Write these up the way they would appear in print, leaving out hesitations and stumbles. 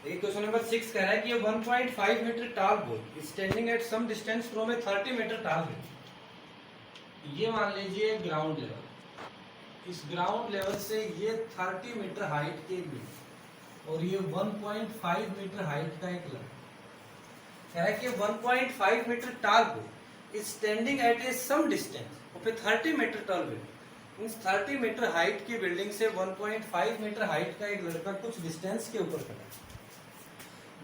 देखिए question number 6 कह रहा है कि 1.5 metre tall boy standing at some distance from a 30 metre tall building. ये मान लीजिए ग्राउंड लेवल, इस ग्राउंड लेवल से ये 30 मीटर हाइट की एक बिल्डिंग और ये 1.5 मीटर हाइट का एक लड़का। कह रहा है कि 1.5 metre tall boy standing at a some distance of a 30 metre tall building. इस 30 मीटर हाइट की बिल्डिंग से 1.5 मीटर हाइट का एक लड़का कुछ डिस्टेंस के ऊपर खड़ा है।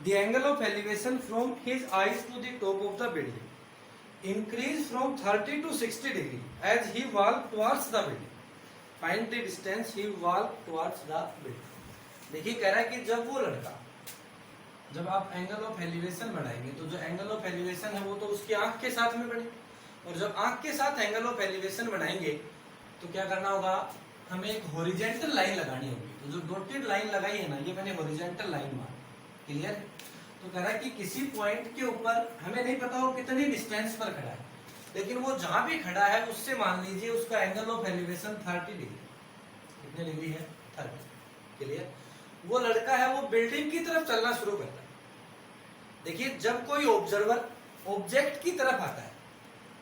The angle of elevation from his eyes to the top of the building increased from 30 to 60 degree as he walked towards the building. Find the distance he walked towards the building. देखिए कह रहा है कि जब वो लड़का, जब आप एंगल ऑफ एलिवेशन बढ़ाएंगे तो जो एंगल ऑफ एलिवेशन है वो तो उसकी आंख के साथ में बढ़ेगा, और जब आंख के साथ एंगल ऑफ एलिवेशन बढ़ाएंगे तो क्या करना होगा, हमें एक हॉरिजॉन्टल लाइन लगानी होगी। तो जो डॉटेड लाइन लगाई है ना, ये मैंने हॉरिजॉन्टल लाइन मानी। क्लियर? तो कह रहा है कि किसी पॉइंट के ऊपर हमें नहीं पता वो कितनी डिस्टेंस पर खड़ा है, लेकिन वो जहां भी खड़ा है उससे मान लीजिए उसका एंगल ऑफ एलिवेशन 30 डिग्री। कितने डिग्री है? 30। क्लियर? वो लड़का है वो बिल्डिंग की तरफ चलना शुरू करता है। देखिए जब कोई ऑब्जर्वर ऑब्जेक्ट की तरफ आता है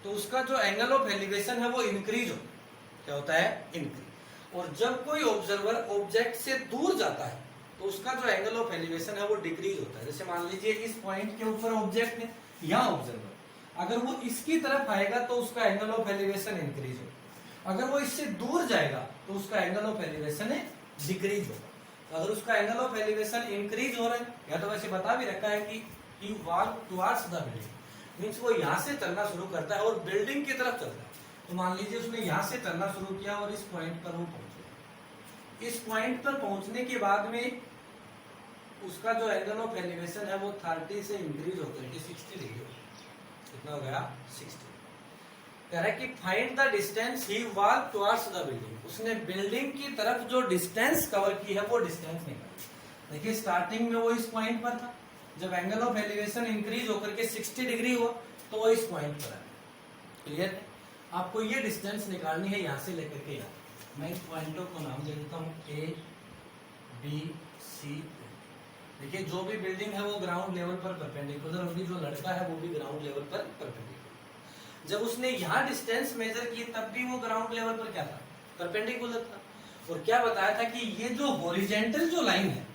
तो उसका जो एंगल ऑफ एलिवेशन है वो इंक्रीज होता है। क्या होता है? इंक्रीज। और जब कोई ऑब्जर्वर ऑब्जेक्ट से दूर जाता है तो उसका जो एंगल ऑफ एलिवेशन है वो डिक्रीज होता है। जैसे मान लीजिए इस पॉइंट के ऊपर ऑब्जेक्ट है या ऑब्जर्वर, अगर वो इसकी तरफ आएगा तो उसका एंगल ऑफ एलिवेशन इंक्रीज होगा, अगर वो इससे दूर जाएगा तो उसका एंगल ऑफ एलिवेशन डिक्रीज होगा। तो अगर उसका एंगल ऑफ एलिवेशन इंक्रीज हो रहा है, या तो वैसे बता भी रखा है कि he walk towards the building, means वो यहाँ से चलना शुरू करता है और बिल्डिंग की तरफ चलता है। तो मान लीजिए उसने यहाँ से चलना शुरू किया और इस पॉइंट पर वो पहुंच गया। इस पॉइंट पर पहुंचने के बाद में उसका जो एंगल ऑफ एलिवेशन है वो 30 से इंक्रीज होकर के 60 डिग्री हो गया। कितना हो गया? 60। कह रहा है कि find the distance he walk towards the building. उसने बिल्डिंग की तरफ जो डिस्टेंस कवर की है वो डिस्टेंस निकाली। देखिए स्टार्टिंग में वो इस पॉइंट पर था, जब एंगल ऑफ एलिवेशन इंक्रीज होकर के 60 डिग्री हुआ तो वो इस पॉइंट पर आया। क्लियर है? आपको ये डिस्टेंस निकालनी है यहाँ से लेकर के यहाँ। मैं इस पॉइंटों को नाम दे देता हूँ ए, बी, सी। देखिए जो भी बिल्डिंग है वो ग्राउंड लेवल पर परपेंडिकुलर होगी, जो लड़का है वो भी ग्राउंड लेवल पर परपेंडिकुलर। जब उसने यहाँ डिस्टेंस मेजर की तब भी वो ग्राउंड लेवल पर क्या था? परपेंडिकुलर था। और क्या बताया था कि ये जो हॉरिजॉन्टल जो लाइन है,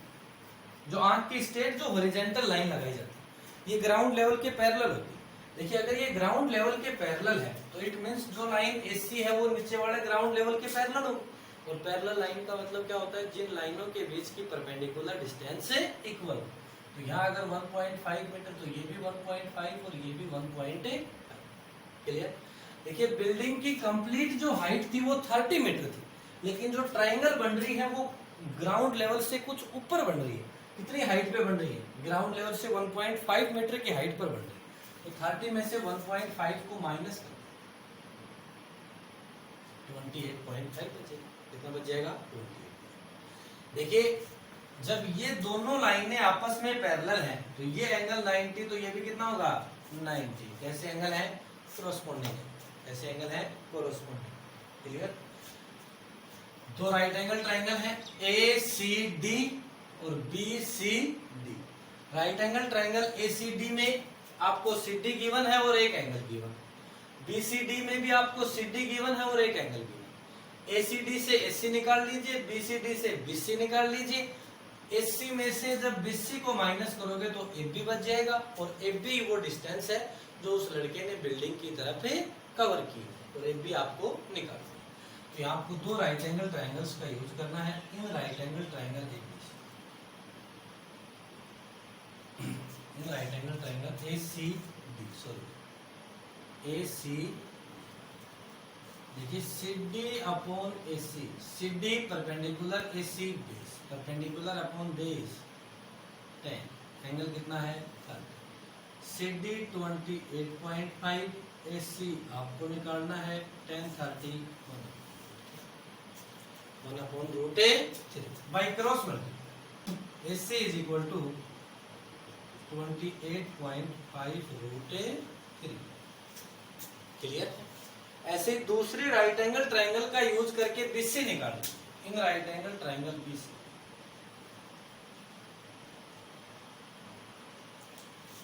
जो आंख की स्ट्रेट जो हॉरिजॉन्टल लाइन लगाई जाती है, ये ग्राउंड लेवल के पैरेलल होती है। देखिए अगर ये ग्राउंड लेवल के पैरेलल है तो इट मींस जो लाइन एसी है वो नीचे वाले ग्राउंड लेवल के पैरेलल होगी। और पैरेलल लाइन का मतलब क्या होता है? जिन लाइनों के बीच की परपेंडिकुलर डिस्टेंस से इक्वल। तो यहाँ अगर 1.5 मीटर तो ये भी 1.5 और ये भी 1.5। क्लियर? देखिए बिल्डिंग की कंप्लीट जो हाइट थी वो 30 मीटर थी, लेकिन जो ट्रायंगल बन रही है वो ग्राउंड लेवल से कुछ ऊपर बन रही है। कितनी हाइट पे बन रही है? ग्राउंड लेवल से 1.5 मीटर की हाइट पर बन रही है। तो 30 में से 1.5 को माइनस कर 28.5 बचेगा। कितना बच जाएगा? 28। देखिए जब ये दोनों लाइनें आपस में पैरेलल हैं तो ये एंगल 90, तो ये भी कितना होगा? 90। कैसे एंगल है? कोरोस्पोंडिंग। कैसे एंगल है? कोरोस्पोंडिंग। क्लियर? दो राइट एंगल ट्राइंगल है ए सी डी और B C D. Right angle triangle A C D में आपको सी डी गिवन है और एक एंगल गिवन। बीसीडी में भी आपको सीडी गिवन है और एक एंगल गिवन। एसीडी से एसी निकाल लीजिए, बीसीडी से बीसी निकाल लीजिए। एसी में से जब बीसी को माइनस करोगे तो एबी बच जाएगा, और एबी वो डिस्टेंस है जो उस लड़के ने बिल्डिंग की तरफ कवर की है, और एबी आपको निकालना है। तो यहाँ आपको दो राइट एंगल ट्राइंगल्स का यूज करना है। In right angle triangle right angle triangle A C D, sorry A C, देखिए C D upon A C, C D perpendicular A C base, perpendicular upon base 10, angle कितना है? 30। सी D 28.5, ए सी आपको निकालना है 1030 1 upon root A 3 by cross multiply. A C is equal to 28.5 root A 3। Clear? ऐसे दूसरी right angle triangle का use करके BC निकालें। In right angle triangle BC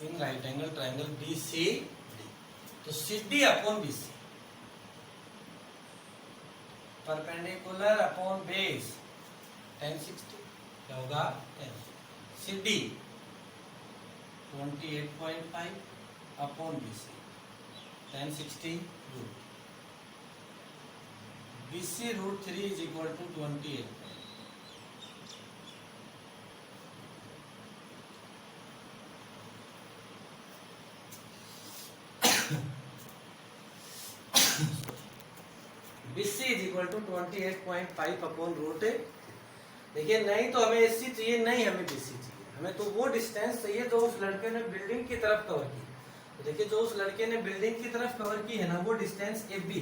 in right angle triangle B C D. तो C D upon B C, perpendicular upon base tan 60 क्या होगा, C D 28.5 upon B C tan 60 root B C root 3 is equal to 28। BC is equal to 28.5 upon root. देखिए नहीं तो हमें SC चाहिए, नहीं हमें बीसी चाहिए, हमें तो वो डिस्टेंस चाहिए जो उस लड़के ने बिल्डिंग की तरफ कवर की। तो देखिए जो उस लड़के ने बिल्डिंग की तरफ कवर की है ना, वो डिस्टेंस ए बी।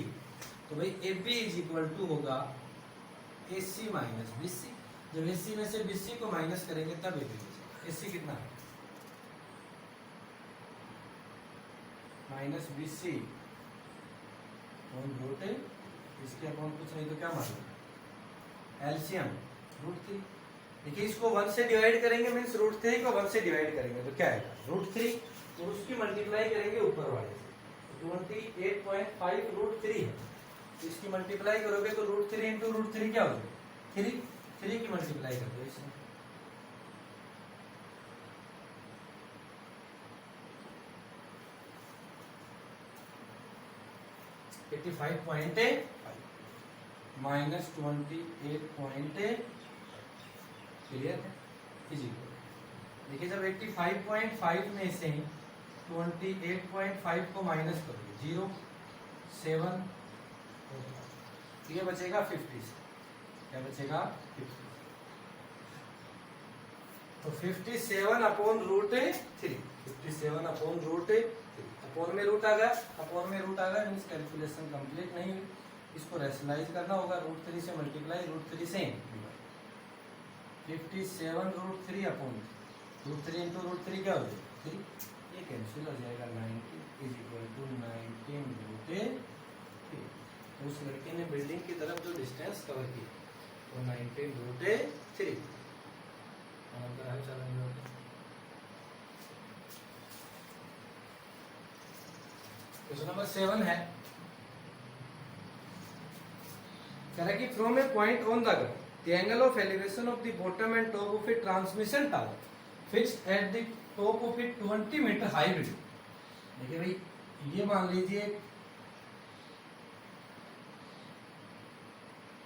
तो भाई A B is equal to होगा A C minus B C. जब ए सी में से बी सी को माइनस करेंगे तब ए बी बचेगा। ए सी कितना है, माइनस बी सी रूट, इसके अकाउंट कुछ नहीं तो क्या मालूम, एलसीएम रूट 3। देखिए इसको 1 से डिवाइड करेंगे, मीन्स रूट 3 को 1 से डिवाइड करेंगे तो क्या आएगा, रूट 3। तो उसकी मल्टीप्लाई करेंगे ऊपर वाले से, 28.5 रूट 3 है, तो इसकी मल्टीप्लाई करोगे तो रूट 3 इंटू रूट 3 क्या होगा, 3 की मल्टीप्लाई कर दो इसमें, माइनस 28.5 क्लियर है, इजिकल। देखिए जब 85.5 में से 28.5 को माइनस करोगे 0.7, ये बचेगा 50 से, क्या बचेगा 50। तो 57 upon root 3, 57 upon root 3, upon में रूट आ गया, अपॉन में रूट आ गया मीन्स कैलकुलेशन कंप्लीट नहीं हुई, इसको रैशनलाइज करना होगा, रूट 3 से मल्टीप्लाई, रूट 3 से 57 root 3 upon root 3 into root 3 क्या हो जाएगा 3, ये कैंसिल हो जाएगा, 90 इज इक्वल टू 19 रूट 3। तो उस लड़के ने बिल्डिंग की तरफ जो डिस्टेंस कवर की वो 19 रूट 3। क्वेश्चन नंबर 7 है, कह रहा है कि from a point on the ground the angle of elevation of the bottom and top of a transmission tower fixed at the top of a 20 metre high building. देखिए भाई ये मान लीजिए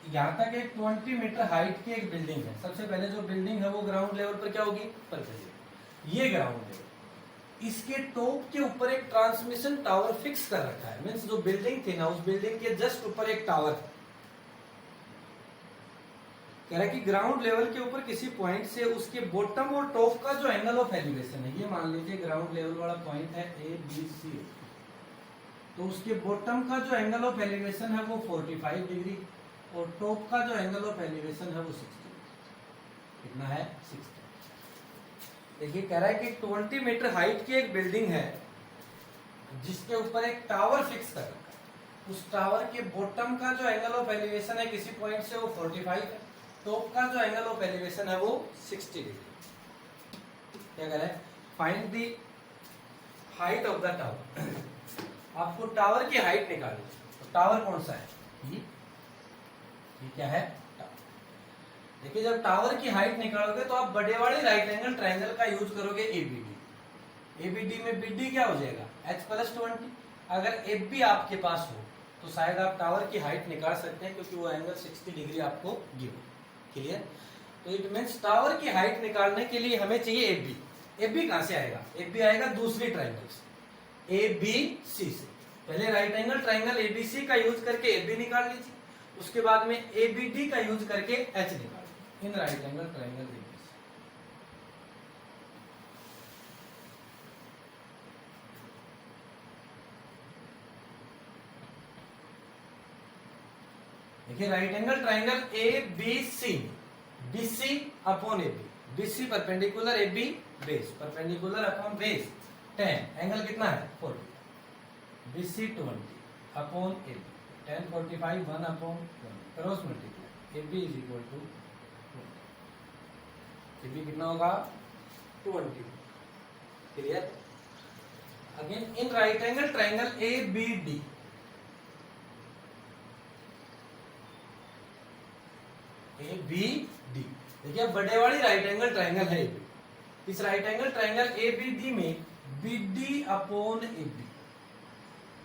यहाँ तक एक 20 मीटर हाइट की एक बिल्डिंग है। सबसे पहले जो बिल्डिंग है वो ग्राउंड लेवल पर क्या होगी, पर चलिए ये ग्राउंड लेवल, इसके टॉप के ऊपर एक ट्रांसमिशन टावर फिक्स कर रखा है, मींस जो बिल्डिंग थी ना उस बिल्डिंग के जस्ट ऊपर एक टावर है। कह रहा है कि ग्राउंड लेवल के ऊपर किसी पॉइंट से उसके बॉटम और टॉप का जो एंगल ऑफ एलिवेशन है, ये मान लीजिए ग्राउंड लेवल वाला पॉइंट है ए बी सी, तो उसके बॉटम का जो एंगल ऑफ एलिवेशन है वो 45 डिग्री और टॉप का जो एंगल ऑफ एलिवेशन है वो 60। कितना है, 60। देखिए कह रहा है कि 20 मीटर हाइट की एक बिल्डिंग है जिसके ऊपर एक टावर फिक्स कर रखा है। उस टावर के बॉटम का जो एंगल ऑफ एलिवेशन है किसी पॉइंट से वो 45 है, टॉप का जो एंगल ऑफ एलिवेशन है वो 60 डिग्री। क्या कह रहा है, find the height of the tower. आपको टावर की हाइट निकालनी है, तो टावर कौन सा है, ये क्या है टावर। देखिए जब टावर की हाइट निकालोगे तो आप बड़े वाले राइट एंगल ट्राइंगल का यूज करोगे एबीडी। एबीडी में बीडी क्या हो जाएगा h+20। अगर एफ बी आपके पास हो तो शायद आप टावर की हाइट निकाल सकते हैं क्योंकि वो एंगल 60 डिग्री आपको गिव। क्लियर। तो इट मीन्स टावर की हाइट निकालने के लिए हमें चाहिए एफ बी। एफ बी कहां से आएगा, एफ बी आएगा दूसरी ट्राइंगल से, ए बी सी से। पहले राइट एंगल ट्राइंगल एबीसी का यूज करके एफ बी निकाल लीजिए, उसके बाद में एबीडी का यूज करके एच निकाल in right angle triangle ABC. देखिए right angle triangle A B C, BC upon AB, BC perpendicular AB base, perpendicular upon base 10, angle कितना है 40, BC 20 upon AB 10 45 1 upon 1 cross multiply, AB is equal to 20, AB कितना होगा 20। Clear. Again in right angle triangle A B D, A B D, देखिए बड़े वाली right angle triangle है। इस right angle triangle A B D में B D upon A B,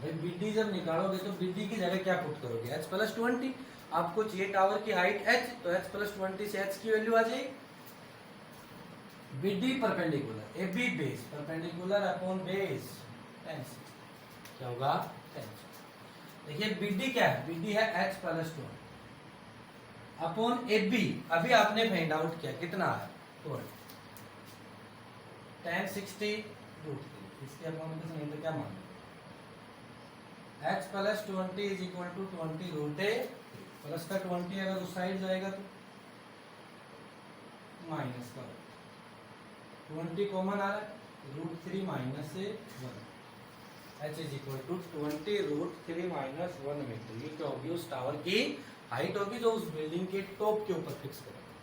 भाई B D जब निकालोगे तो बी डी की जगह क्या पुट करोगे, एच प्लस 20। आपको चाहिए टावर की हाइट एच, तो एच प्लस 20 से एच की वैल्यू आ जाएगी। B D perpendicular, A B base, perpendicular upon base, क्या होगा 10। देखिए बी डी क्या है, बी डी है H plus 20 upon A B, अभी आपने फाइंड आउट किया कितना है 20, 10 60 रूट 3, इसके अपॉन कुछ नहीं तो क्या मान h plus 20 is equal to 20 root A, plus का 20 अगर उस साइड जाएगा तो माइनस का 20 कॉमन आ रहा है, रूट 3 माइनस से 1, h is equal to 20 root 3 minus 1 metre. ये क्या होगी, उस टावर की हाइट होगी जो उस बिल्डिंग के टॉप के ऊपर फिक्स करेगा।